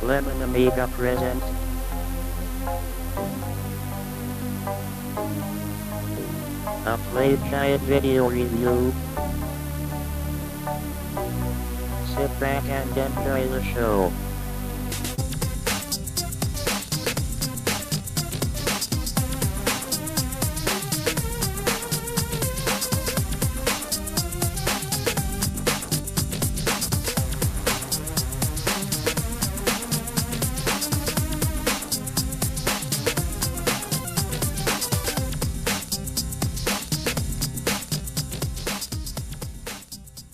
Lemon Amiga presents a Play Giant video review. Sit back and enjoy the show.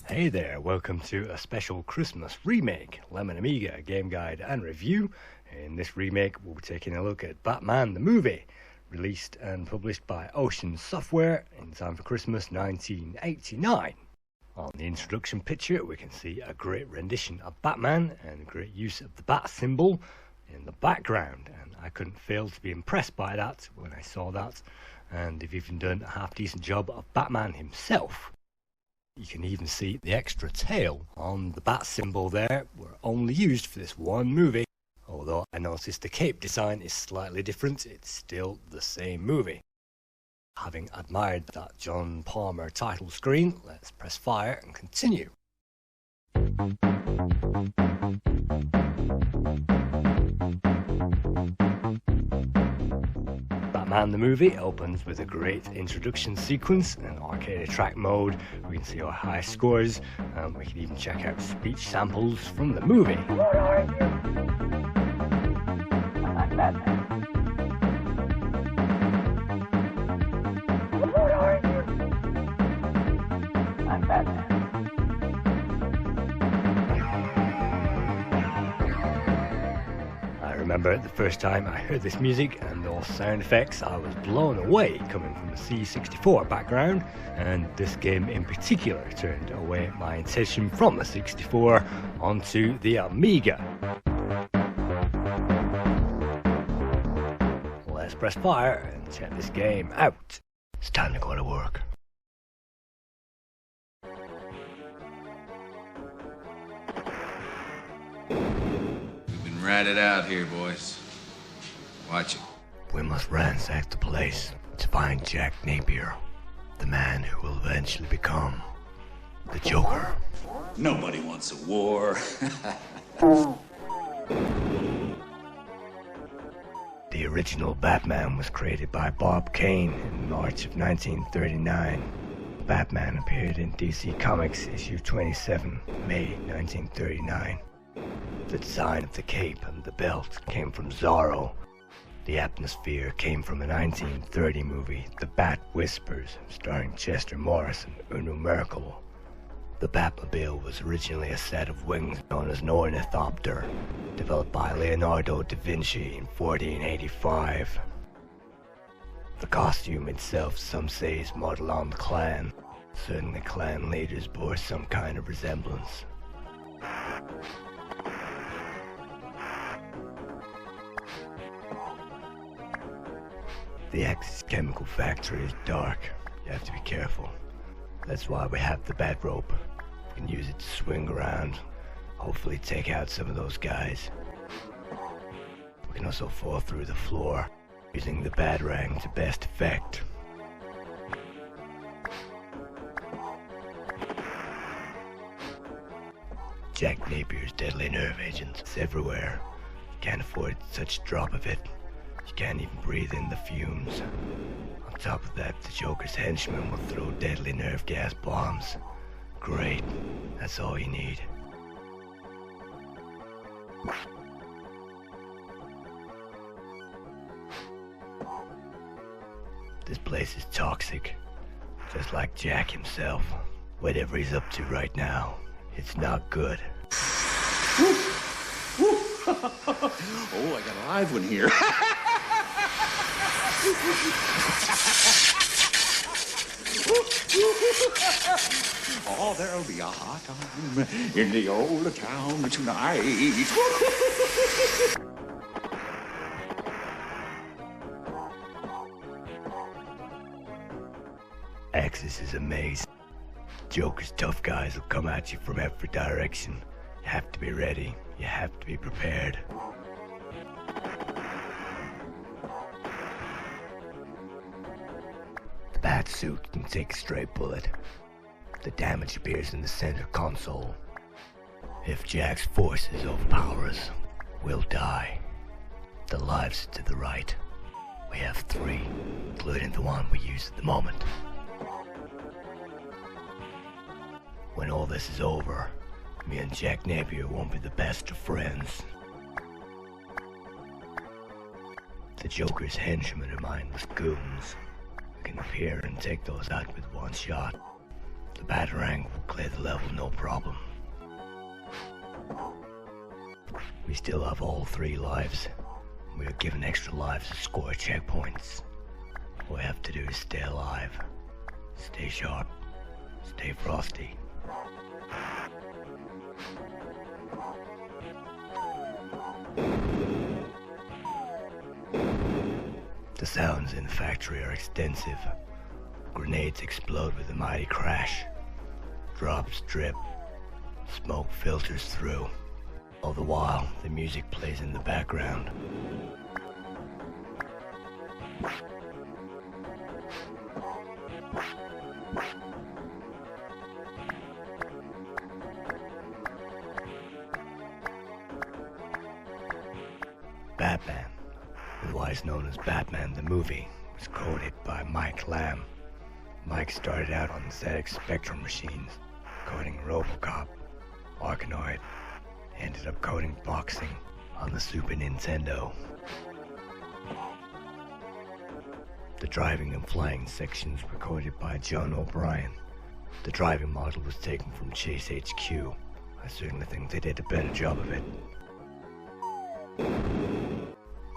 Hey there, welcome to a special Christmas remake, Lemon Amiga game guide and review. In this remake we'll be taking a look at Batman the movie, released and published by Ocean Software in time for Christmas 1989. On the introduction picture we can see a great rendition of Batman and great use of the bat symbol in the background, and I couldn't fail to be impressed by that when I saw that, and they've even done a half decent job of Batman himself. You can even see the extra tail on the bat symbol there were only used for this one movie. Although I noticed the cape design is slightly different, it's still the same movie. Having admired that John Palmer title screen, let's press fire and continue. Batman the movie opens with a great introduction sequence and arcade track mode. We can see our high scores, and we can even check out speech samples from the movie. What are you? I'm Batman. What are you? I'm Batman. I remember the first time I heard this music and those sound effects, I was blown away coming from the C64 background, and this game in particular turned away my attention from the 64 onto the Amiga. Let's press fire and check this game out. It's time to go to work. Rat it out here, boys. Watch it. We must ransack the place to find Jack Napier, the man who will eventually become the Joker. Nobody wants a war. The original Batman was created by Bob Kane in March of 1939. Batman appeared in DC Comics issue 27, May 1939. The design of the cape and the belt came from Zorro. The atmosphere came from a 1930 movie, The Bat Whispers, starring Chester Morris and Uno Merkel. The Batmobile was originally a set of wings known as an ornithopter, developed by Leonardo da Vinci in 1485. The costume itself, some say, is modeled on the Klan. Certainly Klan leaders bore some kind of resemblance. The Axis chemical factory is dark. You have to be careful. That's why we have the bat rope. We can use it to swing around, hopefully take out some of those guys. We can also fall through the floor, using the batarang to best effect. Jack Napier's deadly nerve agent is everywhere. You can't afford such a drop of it. You can't even breathe in the fumes. On top of that, the Joker's henchmen will throw deadly nerve gas bombs. Great. That's all you need. This place is toxic. Just like Jack himself. Whatever he's up to right now, it's not good. Oh, I got a live one here. Oh, there'll be a hot time in the old town tonight. Axis is a maze. Joker's tough guys will come at you from every direction. You have to be ready. You have to be prepared. The bat suit can take a straight bullet. The damage appears in the center console. If Jack's forces overpower us, we'll die. The lives to the right. We have 3, including the one we use at the moment. When all this is over, me and Jack Napier won't be the best of friends. The Joker's henchmen are mindless goons. We can appear and take those out with one shot. The Batarang will clear the level no problem. We still have all 3 lives. We are given extra lives to score checkpoints. All we have to do is stay alive, stay sharp, stay frosty. The sounds in the factory are extensive. Grenades explode with a mighty crash. Drops drip. Smoke filters through. All the while, the music plays in the background. Batman, otherwise known as Batman the Movie, was coded by Mike Lamb. Mike started out on ZX Spectrum machines, coding RoboCop, Arkanoid, ended up coding boxing on the Super Nintendo. The driving and flying sections were coded by John O'Brien. The driving model was taken from Chase HQ. I certainly think they did a better job of it.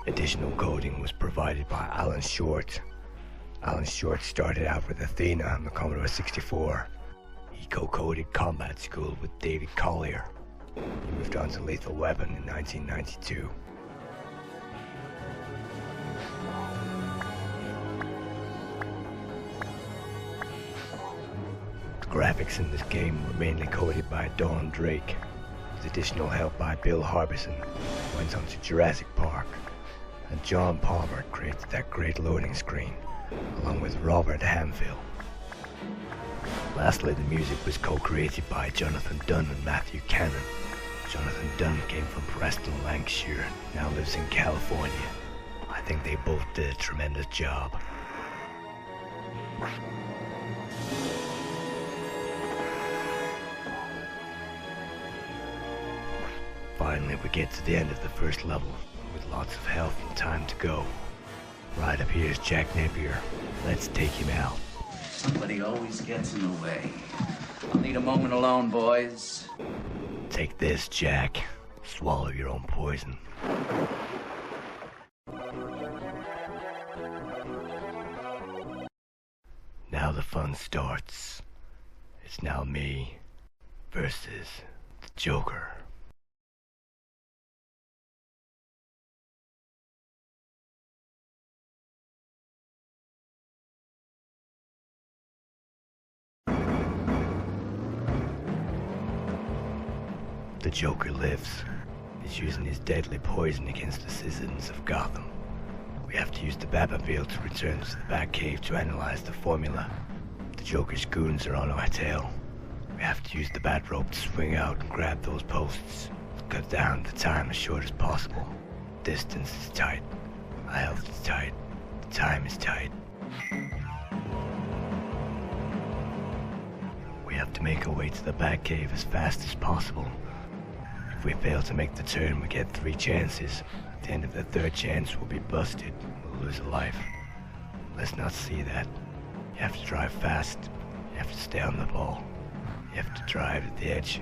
Additional coding was provided by Alan Short. Alan Short started out with Athena on the Commodore 64. He co-coded Combat School with David Collier. He moved on to Lethal Weapon in 1992. The graphics in this game were mainly coded by Don Drake, with additional help by Bill Harbison, who went on to Jurassic Park, and John Palmer created that great loading screen, along with Robert Hamville. Lastly, the music was co-created by Jonathan Dunn and Matthew Cannon. Jonathan Dunn came from Preston, Lancashire, now lives in California. I think they both did a tremendous job. Finally, we get to the end of the first level, with lots of health and time to go. Right up here is Jack Napier. Let's take him out. Somebody always gets in the way. I'll need a moment alone, boys. Take this, Jack. Swallow your own poison. Now the fun starts. It's now me versus the Joker. The Joker lives. He's using his deadly poison against the citizens of Gotham. We have to use the Batmobile to return to the Batcave to analyze the formula. The Joker's goons are on our tail. We have to use the bat rope to swing out and grab those posts. Cut down the time as short as possible. Distance is tight. Our health is tight. The time is tight. We have to make our way to the Batcave as fast as possible. If we fail to make the turn, we get 3 chances. At the end of the 3rd chance, we'll be busted. We'll lose a life. Let's not see that. You have to drive fast. You have to stay on the ball. You have to drive at the edge.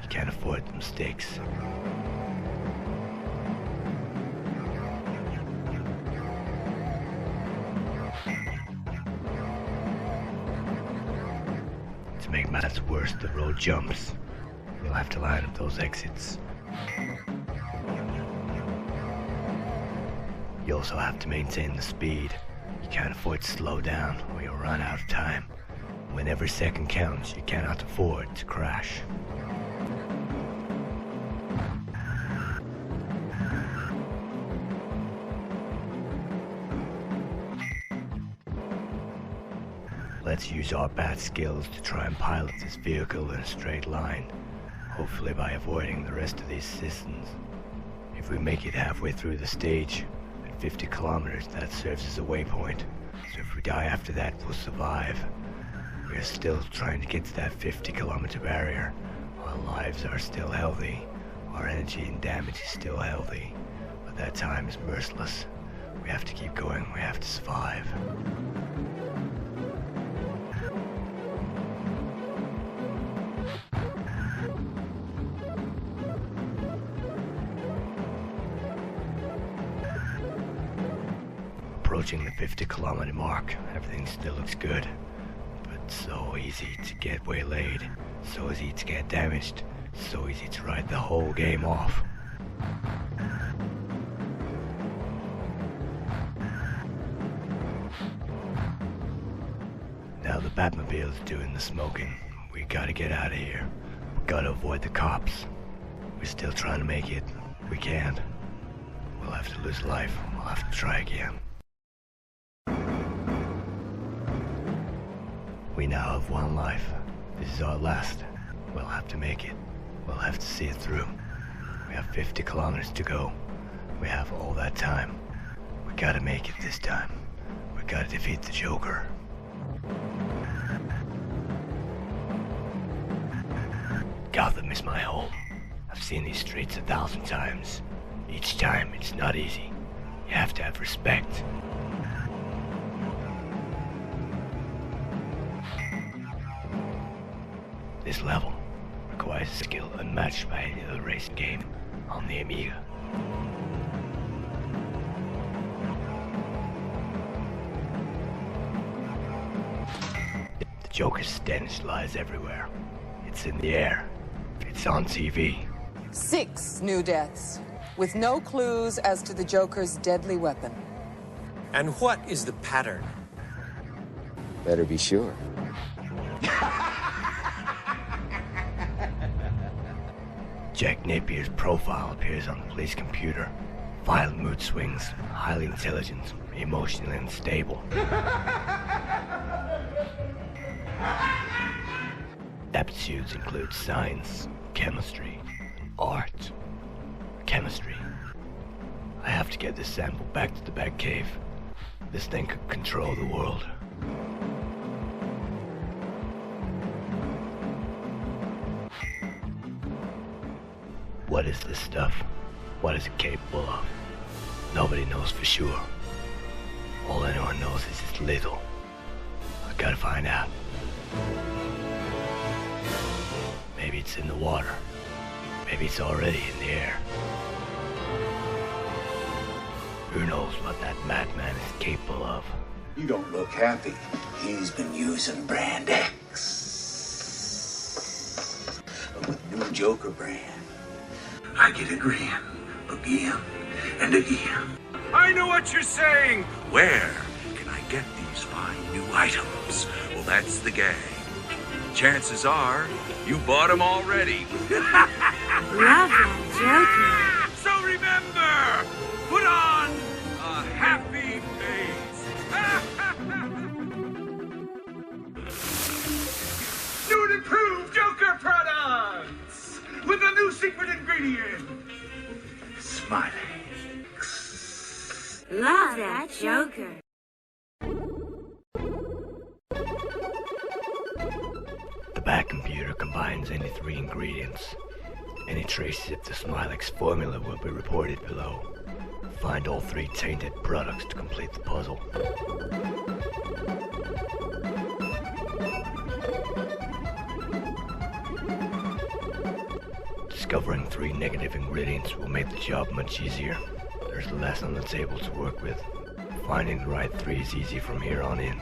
You can't afford mistakes. To make matters worse, the road jumps. You'll have to line up those exits. You also have to maintain the speed. You can't afford to slow down or you'll run out of time. When every second counts, you cannot afford to crash. Let's use our bat skills to try and pilot this vehicle in a straight line, hopefully by avoiding the rest of these citizens. If we make it halfway through the stage, at 50 kilometers, that serves as a waypoint. So if we die after that, we'll survive. We're still trying to get to that 50-kilometer barrier. Our lives are still healthy. Our energy and damage is still healthy. But that time is merciless. We have to keep going. We have to survive. Approaching the 50-kilometer mark, everything still looks good. But so easy to get waylaid, so easy to get damaged, so easy to write the whole game off. Now the Batmobile is doing the smoking. We gotta get out of here. We gotta avoid the cops. We're still trying to make it. We can't. We'll have to lose life. We'll have to try again. We now have one life. This is our last. We'll have to make it. We'll have to see it through. We have 50 kilometers to go. We have all that time. We gotta make it this time. We gotta defeat the Joker. Gotham is my home. I've seen these streets 1,000 times. Each time, it's not easy. You have to have respect. This level requires skill unmatched by any other racing game on the Amiga. The Joker's stench lies everywhere. It's in the air. It's on TV. 6 new deaths, with no clues as to the Joker's deadly weapon. And what is the pattern? Better be sure. Jack Napier's profile appears on the police computer. Violent mood swings, highly intelligent, emotionally unstable. Aptitudes include science, chemistry, art. Chemistry. I have to get this sample back to the Batcave. This thing could control the world. What is this stuff? What is it capable of? Nobody knows for sure. All anyone knows is it's lethal. I gotta find out. Maybe it's in the water. Maybe it's already in the air. Who knows what that madman is capable of? You don't look happy. He's been using Brand X. But with new Joker brand, I get a grin again and again. I know what you're saying. Where can I get these fine new items? Well, that's the gag. Chances are you bought them already. Love that Joker. So remember, put on a happy face. New and improved Joker products with a new secret ingredient. Smiley. Love that Joker. The Bat computer combines any 3 ingredients. Any traces of the Smilex formula will be reported below. Find all 3 tainted products to complete the puzzle. Discovering 3 negative ingredients will make the job much easier. There's less on the table to work with. Finding the right 3 is easy from here on in.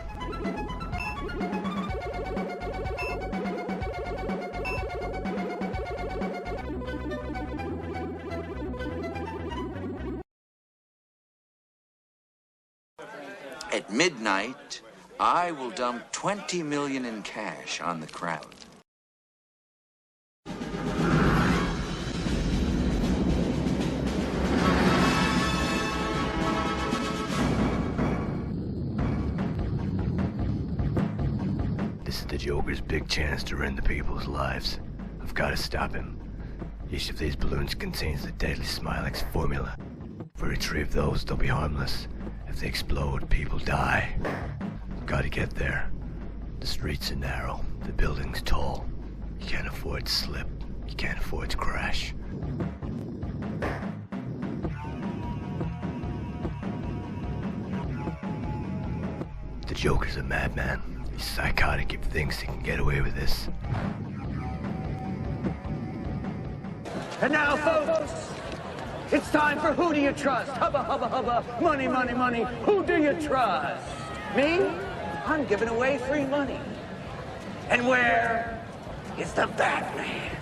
At midnight, I will dump 20 million in cash on the crowd. Joker's big chance to ruin the people's lives. I've got to stop him. Each of these balloons contains the deadly Smilex formula. If we retrieve those, they'll be harmless. If they explode, people die. I've got to get there. The streets are narrow, the building's tall. You can't afford to slip. You can't afford to crash. The Joker's a madman. He's psychotic if he thinks he can get away with this. And now, folks, it's time for Who Do You Trust? Hubba, hubba, hubba, money, money, money. Who do you trust? Me? I'm giving away free money. And where is the Batman?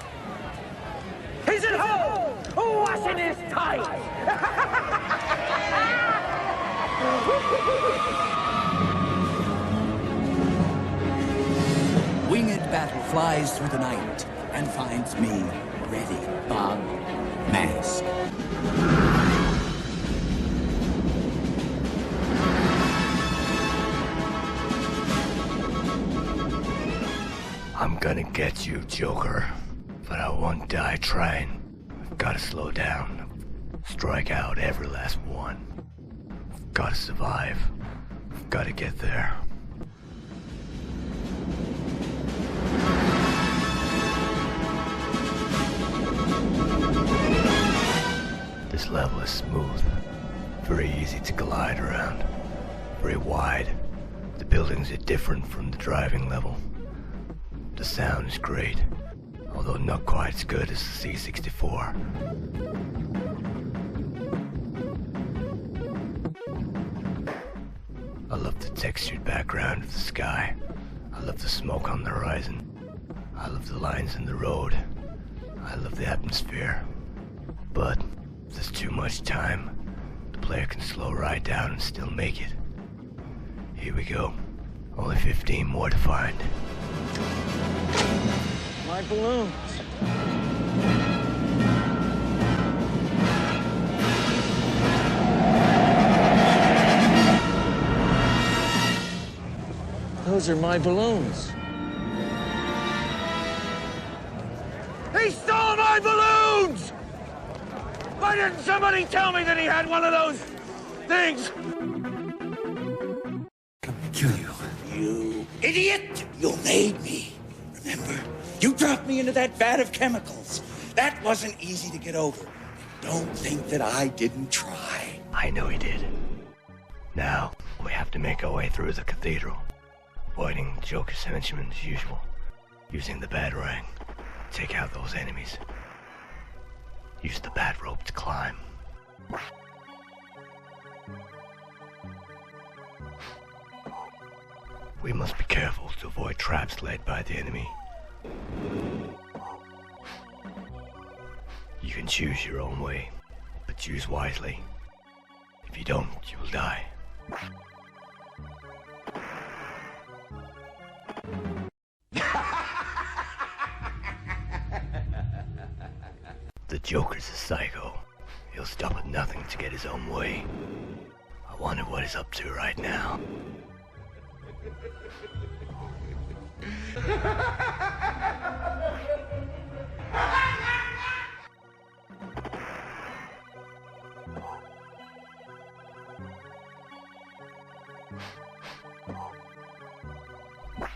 He's at home, washing his tights. Winged battle flies through the night and finds me ready, Bob Mask. I'm gonna get you, Joker. But I won't die trying. I've gotta slow down. Strike out every last one. I've gotta survive. I've gotta get there. This level is smooth, very easy to glide around, very wide. The buildings are different from the driving level. The sound is great, although not quite as good as the C-64. I love the textured background of the sky. I love the smoke on the horizon. I love the lines in the road. I love the atmosphere. But if there's too much time, the player can slow right down and still make it. Here we go. Only 15 more to find. My balloons. Those are my balloons. He stole my balloons! Why didn't somebody tell me that he had one of those things? Kill you. You idiot! You made me. Remember? You dropped me into that vat of chemicals. That wasn't easy to get over. Don't think that I didn't try. I know he did. Now, we have to make our way through the cathedral, avoiding Joker's henchmen as usual, using the batarang. Take out those enemies. Use the bat rope to climb. We must be careful to avoid traps laid by the enemy. You can choose your own way, but choose wisely. If you don't, you will die. The Joker's a psycho. He'll stop at nothing to get his own way. I wonder what he's up to right now.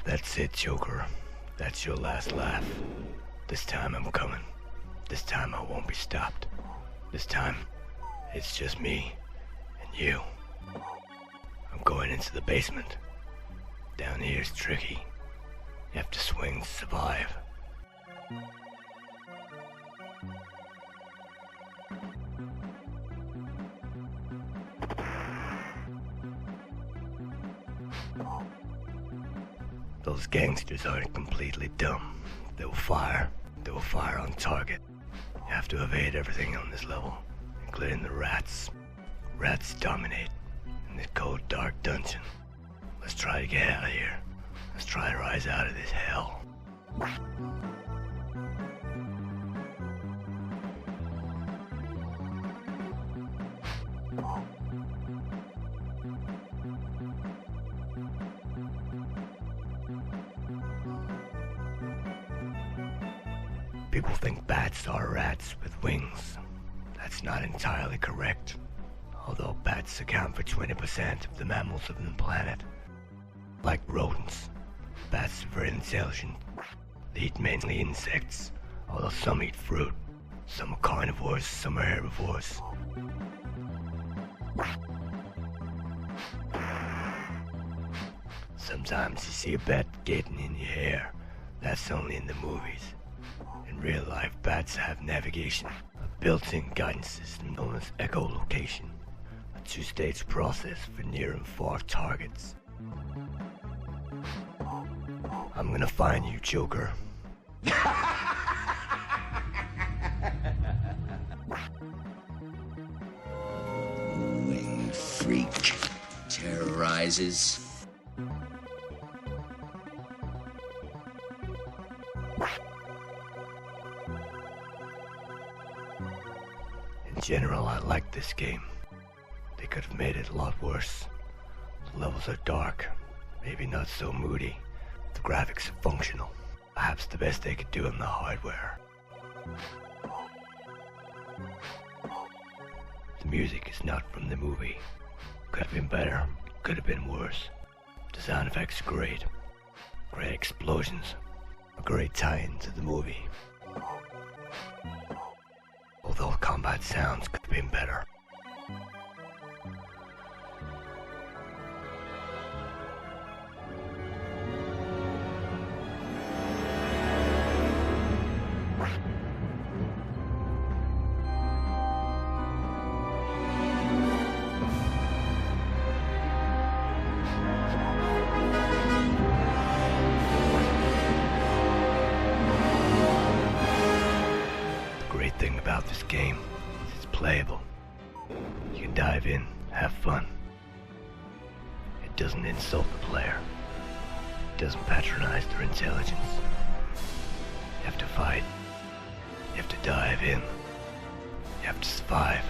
That's it, Joker. That's your last laugh. This time I'm coming. This time I won't be stopped. This time, it's just me and you. I'm going into the basement. Down here's tricky. You have to swing to survive. Those gangsters aren't completely dumb. They will fire. They will fire on target. You have to evade everything on this level, including the rats. Rats dominate in this cold, dark dungeon. Let's try to get out of here. Let's try to rise out of this hell. people think bats are rats with wings. That's not entirely correct, although bats account for 20% of the mammals of the planet. Like rodents, bats are very intelligent. They eat mainly insects, although some eat fruit. Some are carnivores, some are herbivores. Sometimes you see a bat getting in your hair. That's only in the movies. In real life, bats have navigation, a built-in guidance system known as echolocation, a two-stage process for near and far targets. I'm gonna find you, Joker. Winged freak terrorizes. In general, I like this game. They could have made it a lot worse. The levels are dark, maybe not so moody. The graphics are functional. Perhaps the best they could do on the hardware. The music is not from the movie. Could have been better, could have been worse. The sound effects are great. Great explosions. A great tie-in to the movie. Although combat sounds could have been better. Thing about this game is it's playable. You can dive in, have fun. It doesn't insult the player. It doesn't patronize their intelligence. You have to fight. You have to dive in. You have to survive.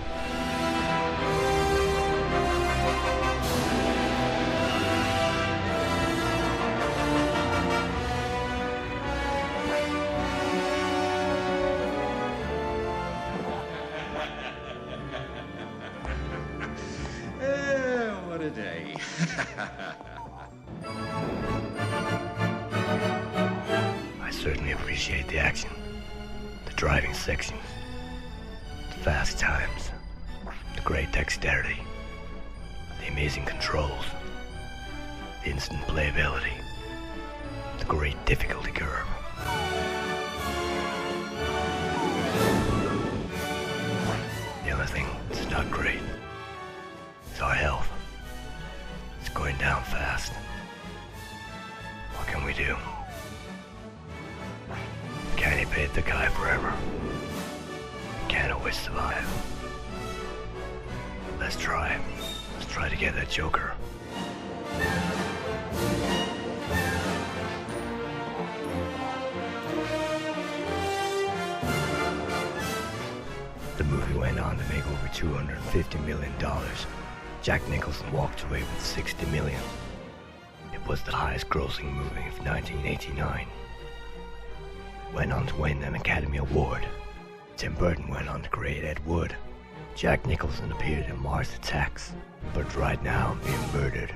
What a day. I certainly appreciate the action, the driving sections, the fast times, the great dexterity, the amazing controls, the instant playability, the great difficulty curve. The only thing that's not great is our health. It's going down fast. What can we do? Can't evade the guy forever. Can't always survive. Let's try. Let's try to get that Joker. The movie went on to make over $250 million. Jack Nicholson walked away with $60 million. It was the highest grossing movie of 1989. It went on to win an Academy Award. Tim Burton went on to create Ed Wood. Jack Nicholson appeared in Mars Attacks, but right now being murdered.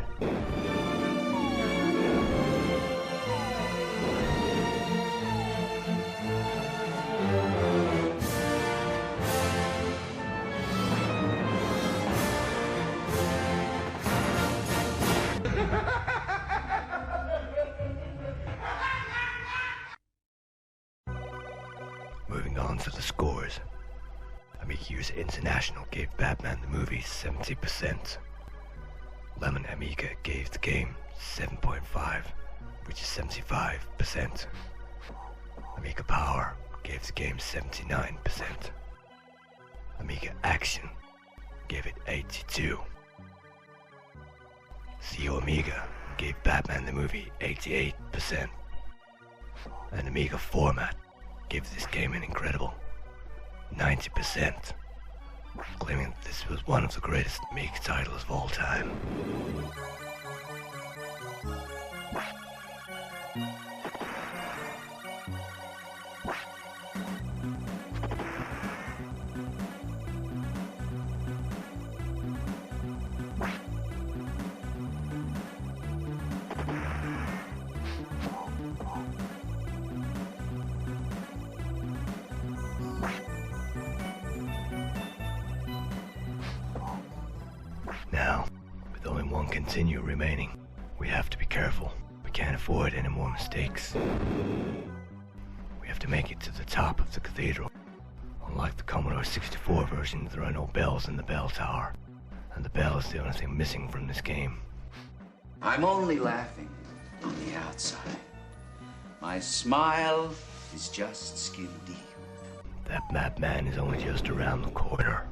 Moving on to the scores. Amiga User International gave Batman the movie 70%. Lemon Amiga gave the game 7.5, which is 75%. Amiga Power gave the game 79%. Amiga Action gave it 82. CO Amiga gave Batman the movie 88%. And Amiga Format gave this game an incredible 90%, claiming that this was one of the greatest Amiga titles of all time. continue remaining. We have to be careful. We can't afford any more mistakes. We have to make it to the top of the cathedral. Unlike the Commodore 64 version, there are no bells in the bell tower. And the bell is the only thing missing from this game. I'm only laughing on the outside. My smile is just skin deep. That madman is only just around the corner.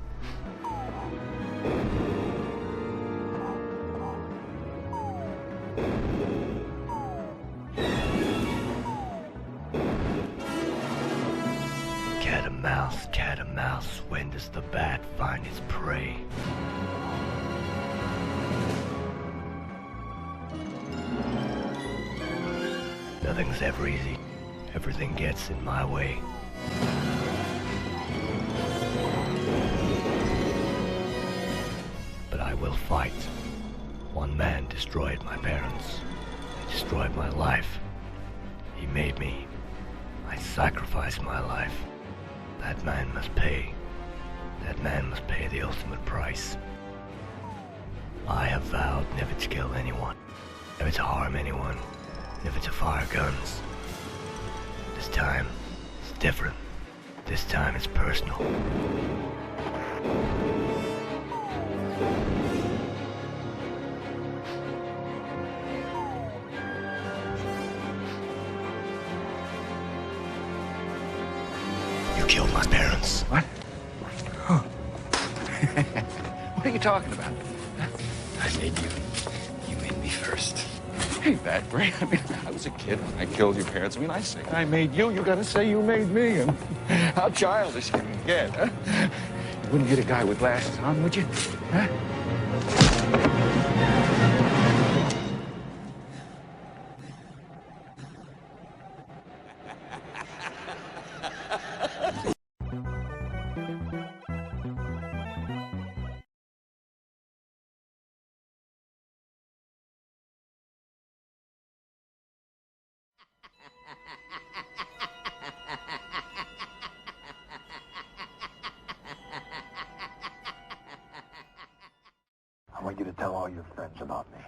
Cat and mouse, when does the bat find its prey? Nothing's ever easy. Everything gets in my way. But I will fight. One man destroyed my parents. He destroyed my life. He made me. I sacrificed my life. That man must pay. That man must pay the ultimate price. I have vowed never to kill anyone, never to harm anyone, never to fire guns. This time, it's different. This time it's personal. You killed my parents. What? Oh. What are you talking about? I made you. You made me first. Ain't that great? I mean, I was a kid when I killed your parents. I mean, I say I made you, you gotta say you made me. And how childish can you get, huh? You wouldn't hit a guy with glasses on, would you? Huh? I want you to tell all your friends about me.